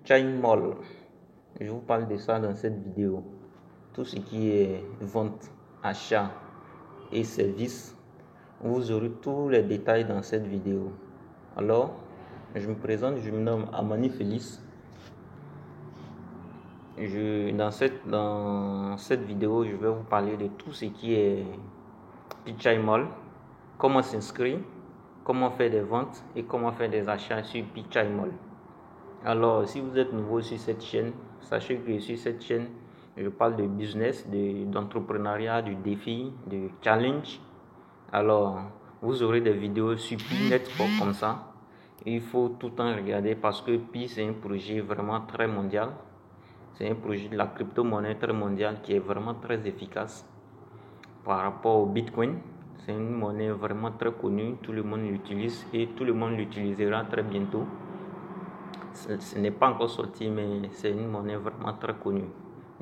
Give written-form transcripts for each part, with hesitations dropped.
Mall. Je vous parle de ça dans cette vidéo. Tout ce qui est vente, achat et services, vous aurez tous les détails dans cette vidéo. Alors, je me présente, je me nomme Amani Félix. Dans cette vidéo, je vais vous parler de tout ce qui est Mall, comment s'inscrire, comment faire des ventes et comment faire des achats sur Mall. Alors, si vous êtes nouveau sur cette chaîne, sachez que sur cette chaîne, je parle de business, d'entrepreneuriat, de défi, de challenge. Alors, vous aurez des vidéos sur Pi Network comme ça. Il faut tout le temps regarder parce que Pi, c'est un projet vraiment très mondial. C'est un projet de la crypto-monnaie très mondiale qui est vraiment très efficace par rapport au Bitcoin. C'est une monnaie vraiment très connue, tout le monde l'utilise et tout le monde l'utilisera très bientôt. Ce n'est pas encore sorti, mais c'est une monnaie vraiment très connue.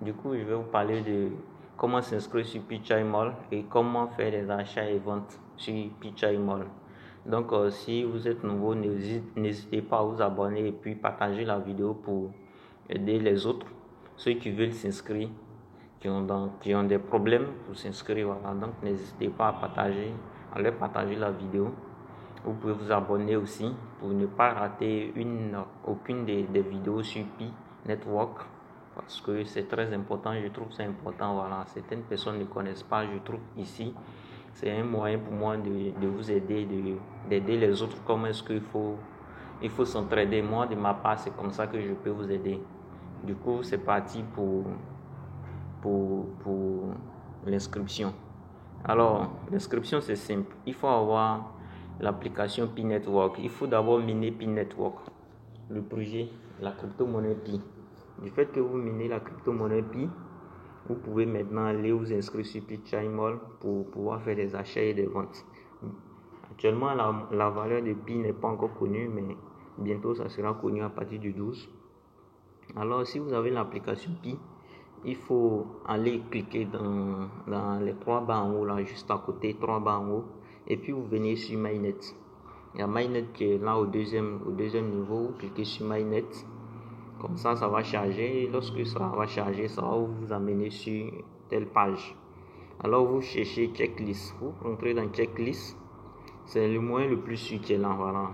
Du coup, je vais vous parler de comment s'inscrire sur Mall et comment faire des achats et ventes sur Mall. Donc, si vous êtes nouveau, n'hésitez pas à vous abonner et puis partager la vidéo pour aider les autres, ceux qui veulent s'inscrire, qui ont des problèmes pour s'inscrire. Voilà. Donc, n'hésitez pas à leur partager la vidéo. Vous pouvez vous abonner aussi pour ne pas rater aucune des vidéos sur Pi Network parce que c'est très important, je trouve c'est important. Voilà, certaines personnes ne connaissent pas, je trouve ici c'est un moyen pour moi de vous aider, d'aider les autres. Comment est-ce qu'il faut s'entraider. Moi de ma part, c'est comme ça que je peux vous aider. Du coup, c'est parti pour l'inscription. Alors, l'inscription c'est simple, il faut avoir l'application Pi Network. Il faut d'abord miner Pi Network, le projet, la crypto-monnaie Pi. Du fait que vous minez la crypto-monnaie Pi, vous pouvez maintenant aller vous inscrire sur Mall pour pouvoir faire des achats et des ventes. Actuellement, la valeur de Pi n'est pas encore connue, mais bientôt ça sera connu à partir du 12. Alors, si vous avez l'application Pi, il faut aller cliquer dans les 3 barres en haut, là, juste à côté, 3 barres en haut. Et puis vous venez sur MyNet. Il y a MyNet qui est là au deuxième niveau. Vous cliquez sur MyNet. Comme ça, ça va charger. Et lorsque ça va charger, ça va vous amener sur telle page. Alors vous cherchez checklist. Vous rentrez dans checklist. C'est le moyen le plus sûr qui est là. Voilà.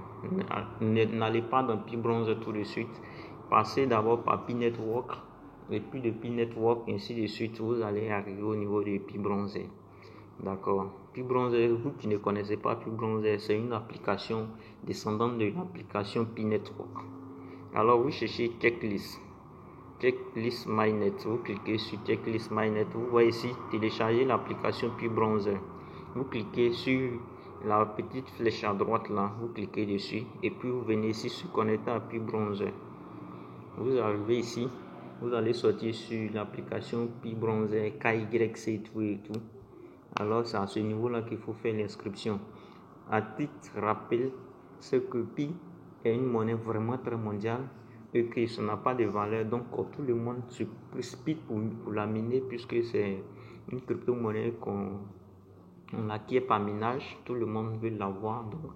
N'allez pas dans Pi Bronze tout de suite. Passez d'abord par Pi Network. Et puis de Pi Network, ainsi de suite, vous allez arriver au niveau de Pi Bronze. D'accord. Pi Bronze, vous qui ne connaissez pas Pi Bronze, c'est une application descendante de l'application Pi Network. Alors vous cherchez checklist MyNet. Vous cliquez sur checklist MyNet. Vous voyez ici télécharger l'application Pi Bronze. Vous cliquez sur la petite flèche à droite là. Vous cliquez dessus et puis vous venez ici se connecter à Pi Bronze. Vous arrivez ici. Vous allez sortir sur l'application Pi Bronze, KYC tout et tout. Alors c'est à ce niveau-là qu'il faut faire l'inscription. À titre rappel, c'est que Pi est une monnaie vraiment très mondiale et que ça n'a pas de valeur. Donc tout le monde se précipite pour la miner puisque c'est une crypto-monnaie qu'on acquiert par minage. Tout le monde veut l'avoir. Donc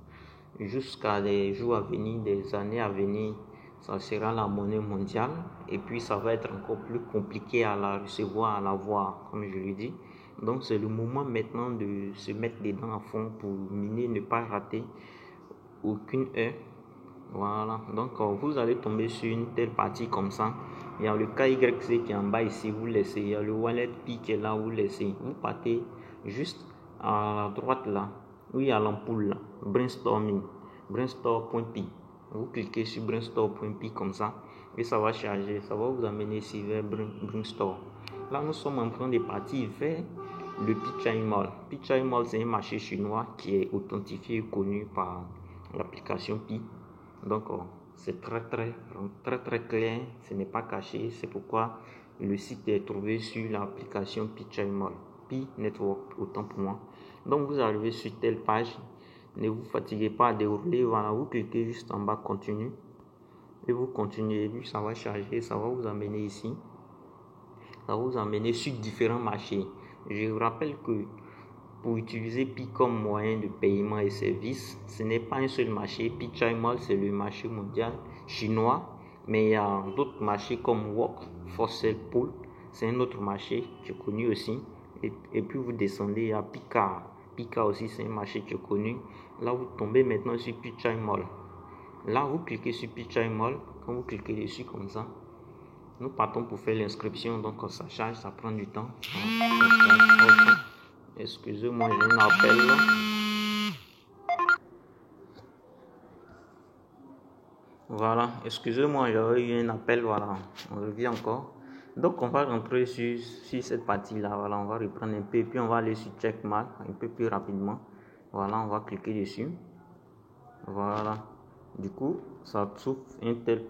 jusqu'à des jours à venir, des années à venir, ça sera la monnaie mondiale et puis ça va être encore plus compliqué à la recevoir, à l'avoir, comme je l'ai dit. Donc c'est le moment maintenant de se mettre dedans à fond pour miner, ne pas rater aucune heure. Voilà, donc vous allez tomber sur une telle partie comme ça. Il y a le KYC qui est en bas ici, vous laissez. Il y a le wallet Pi qui est là, vous laissez. Vous partez juste à droite là, où il y a l'ampoule là, brainstorm.pi. Vous cliquez sur brainstorm.pi comme ça et ça va charger, ça va vous amener ici vers Brainstorm. Là nous sommes en train de partir vers le Mall. Mall c'est un marché chinois qui est authentifié et connu par l'application Pi. Donc c'est très clair, ce n'est pas caché, c'est pourquoi le site est trouvé sur l'application Mall, Pi Network autant pour moi. Donc vous arrivez sur telle page. Ne vous fatiguez pas à dérouler, voilà, vous cliquez juste en bas continue et vous continuez et puis ça va charger, ça va vous amener ici, ça va vous amener sur différents marchés. Je vous rappelle que pour utiliser Pi comme moyen de paiement et service, ce n'est pas un seul marché. Mall c'est le marché mondial chinois Mais il y a d'autres marchés comme Wok, Fossil Pool, c'est un autre marché qui est connu aussi. Et puis vous descendez, il y a Pika. Pika aussi, c'est un marché qui est connu. Là, vous tombez maintenant sur Pichai Mall. Là, vous cliquez sur Pichai Mall. Quand vous cliquez dessus comme ça, nous partons pour faire l'inscription. Donc ça charge, ça prend du temps. Excusez-moi, j'ai un appel là. Voilà, excusez-moi, j'avais eu un appel, voilà, on revient encore. Donc on va rentrer sur cette partie-là, voilà, on va reprendre un peu, et puis on va aller sur Checkmark un peu plus rapidement. Voilà, on va cliquer dessus. Voilà, du coup, ça trouve un tel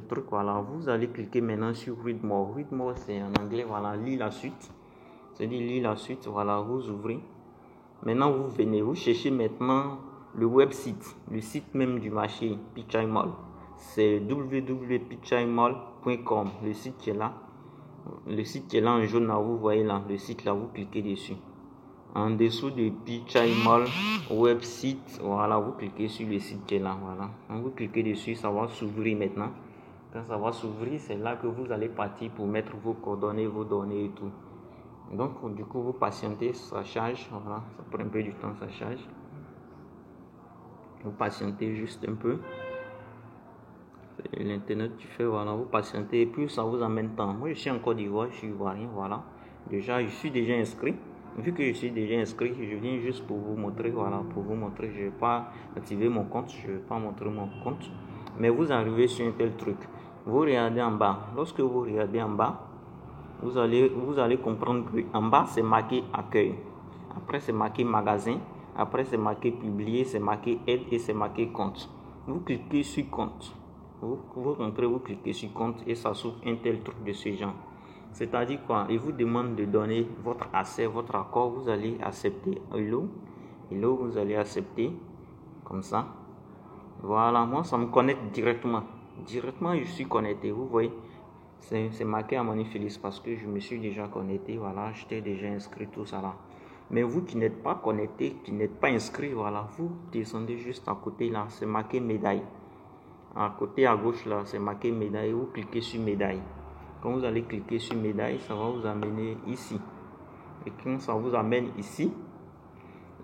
truc, voilà. Vous allez cliquer maintenant sur Read More. Read More, c'est en anglais, voilà, lis la suite. C'est-à-dire, lis la suite, voilà, vous ouvrez. Maintenant, vous venez, vous cherchez maintenant le website, le site même du marché Pichai Mall. C'est www.pichaimall.com, le site qui est là. Le site qui est là en jaune, là, vous voyez là, le site là, vous cliquez dessus. En dessous de Pichai Mall website, voilà, vous cliquez sur le site qui est là, voilà. Quand vous cliquez dessus, ça va s'ouvrir maintenant. Quand ça va s'ouvrir, c'est là que vous allez partir pour mettre vos coordonnées, vos données et tout. Donc du coup vous patientez, ça charge, voilà, ça prend un peu du temps, ça charge. Vous patientez juste un peu. L'internet tu fais, voilà, vous patientez et puis ça vous amène temps. Moi je suis en Côte d'Ivoire, je suis ivoirien, voilà. Déjà je suis déjà inscrit. Vu que je suis déjà inscrit, je viens juste pour vous montrer, voilà, pour vous montrer. Je ne vais pas activer mon compte, je ne vais pas montrer mon compte. Mais vous arrivez sur un tel truc. Vous regardez en bas. Lorsque vous regardez en bas, vous allez comprendre qu'en bas, c'est marqué accueil. Après, c'est marqué magasin. Après, c'est marqué publier, c'est marqué aide et c'est marqué compte. Vous cliquez sur compte. Vous rentrez, vous cliquez sur compte et ça s'ouvre un tel truc de ce genre. C'est-à-dire quoi? Il vous demande de donner votre accès, votre accord. Vous allez accepter. Hello, vous allez accepter. Comme ça. Voilà, moi, ça me connecte directement. Directement, je suis connecté. Vous voyez? C'est marqué Amani Félix parce que je me suis déjà connecté, voilà, j'étais déjà inscrit, tout ça là. Mais vous qui n'êtes pas connecté, qui n'êtes pas inscrit, voilà, vous descendez juste à côté là, c'est marqué médaille. À côté à gauche là, c'est marqué médaille, vous cliquez sur médaille. Quand vous allez cliquer sur médaille, ça va vous amener ici. Et quand ça vous amène ici,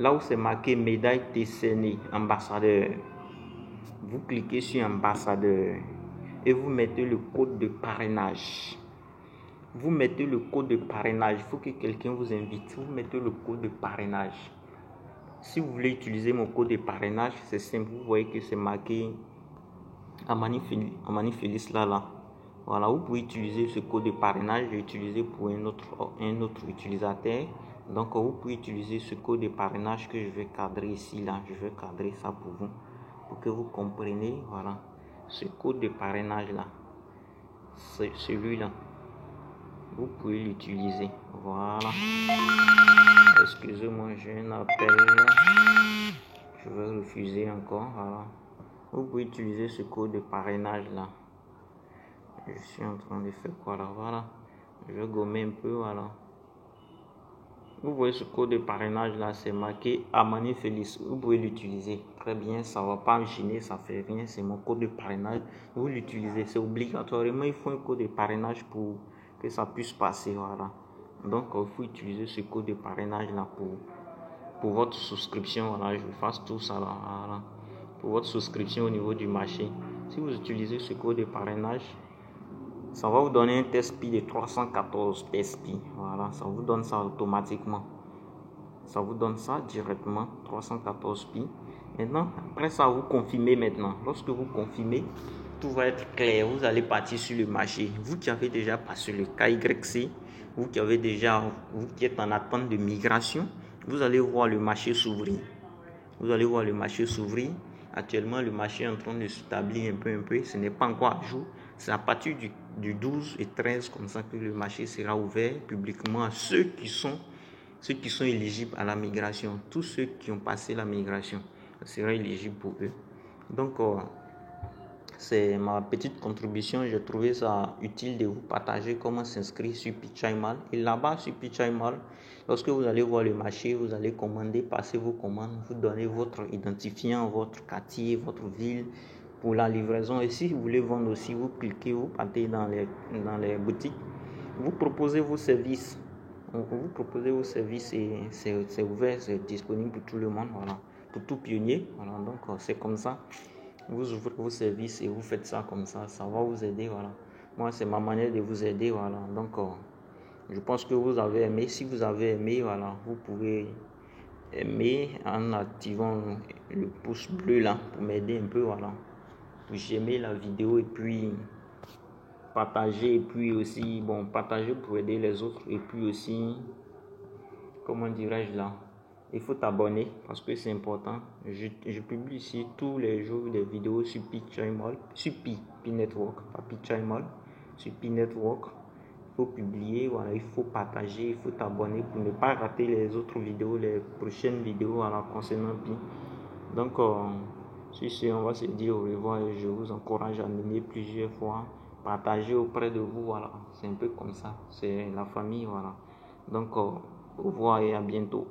là où c'est marqué médaille décernée, ambassadeur, vous cliquez sur ambassadeur. Et vous mettez le code de parrainage. Vous mettez le code de parrainage. Il faut que quelqu'un vous invite. Vous mettez le code de parrainage. Si vous voulez utiliser mon code de parrainage, c'est simple. Vous voyez que c'est marqué Amani Félix là. Voilà, vous pouvez utiliser ce code de parrainage. J'ai utilisé pour un autre utilisateur. Donc, vous pouvez utiliser ce code de parrainage que je vais cadrer ici là. Je vais cadrer ça pour vous, pour que vous compreniez. Voilà. Ce code de parrainage là, c'est celui-là. Vous pouvez l'utiliser. Voilà. Excusez-moi, j'ai un appel là. Je vais refuser encore. Voilà. Vous pouvez utiliser ce code de parrainage là. Je suis en train de faire quoi là? Voilà. Je vais gommer un peu. Voilà. Vous voyez ce code de parrainage là, c'est marqué Amani Félix. Vous pouvez l'utiliser. Très bien, ça ne va pas me gêner, ça fait rien. C'est mon code de parrainage. Vous l'utilisez. C'est obligatoirement, il faut un code de parrainage pour que ça puisse passer. Voilà. Donc, il faut utiliser ce code de parrainage là pour votre souscription. Voilà, je fasse tout ça là. Voilà. Pour votre souscription au niveau du marché. Si vous utilisez ce code de parrainage, ça va vous donner un test PI de 314 test PI. Voilà, ça vous donne ça automatiquement. Ça vous donne ça directement, 314 PI. Maintenant, après ça, vous confirmez maintenant. Lorsque vous confirmez, tout va être clair. Vous allez partir sur le marché. Vous qui avez déjà passé le KYC, vous qui êtes en attente de migration, vous allez voir le marché s'ouvrir. Vous allez voir le marché s'ouvrir. Actuellement, le marché est en train de s'établir un peu. Ce n'est pas encore à jour. C'est à partir du 12 et 13 comme ça que le marché sera ouvert publiquement à ceux qui sont éligibles à la migration. Tous ceux qui ont passé la migration seront éligibles pour eux. Donc, c'est ma petite contribution. J'ai trouvé ça utile de vous partager comment s'inscrire sur Pichai Mall. Et là-bas, sur Pichai Mall, lorsque vous allez voir le marché, vous allez commander, passer vos commandes, vous donnez votre identifiant, votre quartier, votre ville, pour la livraison. Et si vous voulez vendre aussi, vous cliquez, vous partez dans les boutiques, vous proposez vos services. Donc, vous proposez vos services et c'est ouvert, c'est disponible pour tout le monde, voilà, pour tout pionnier. Voilà, donc c'est comme ça. Vous ouvrez vos services et vous faites ça comme ça va vous aider, voilà. Moi, c'est ma manière de vous aider, voilà. Donc, je pense que vous avez aimé. Si vous avez aimé, voilà, vous pouvez aimer en activant le pouce bleu là pour m'aider un peu, voilà. J'aimais la vidéo et puis partager et puis aussi, bon, partager pour aider les autres et puis aussi, comment dirais-je là, il faut t'abonner parce que c'est important. Je publie ici tous les jours des vidéos sur P-Channel, sur Pi Network, pas P-Channel, sur Pi Network. Il faut publier, voilà, il faut partager, il faut t'abonner pour ne pas rater les autres vidéos, les prochaines vidéos voilà, concernant Pi. Donc, sur ce, on va se dire au revoir et je vous encourage à mener plusieurs fois, partager auprès de vous, voilà. C'est un peu comme ça, c'est la famille, voilà. Donc, au revoir et à bientôt.